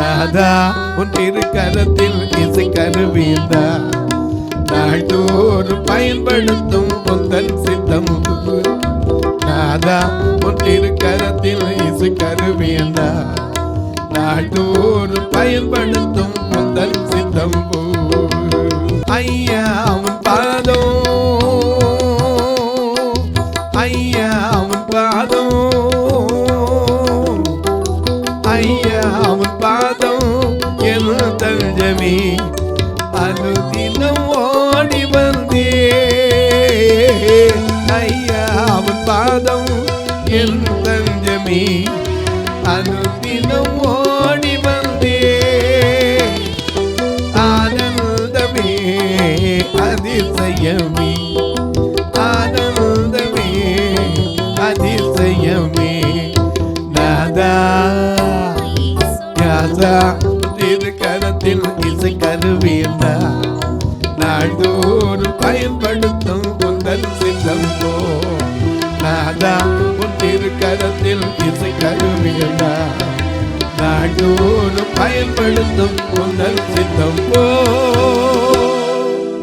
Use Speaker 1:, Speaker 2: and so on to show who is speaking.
Speaker 1: நாதா உன் திருக்கரத்தில் இசை கருவியந்தா நாள்தோறும் பயன்படுத்தும் உந்தன் சித்தம் நாதா உன் திருக்கரத்தில் இசை கருவியந்தா நாள்தோறும் பயன்படுத்தும் உந்தன் சித்தம் ஐயா உன் பாதம் ஐயா உன் பாதம் ஐயா உன் பாதம் என் தஞ்சமே அனுதினம் ஓடி வந்தே ஐயா உன் பாதம் என் தஞ்சமே அனுதினம் ஓடி வந்தே ஆனந்தமே அதிசயமே ஆனந்தமே அதிசயமே நாதா நாதா திருக்கரத்தில் இசை கருவியந்தா நாள்தோறும் பயன்படுத்தும் உந்தன் சித்தம் போ நாதா உன் திருக்கரத்தில் இசை கருவியந்தா நாள்தோறும் பயன்படுத்தும் உந்தன் சித்தம் போ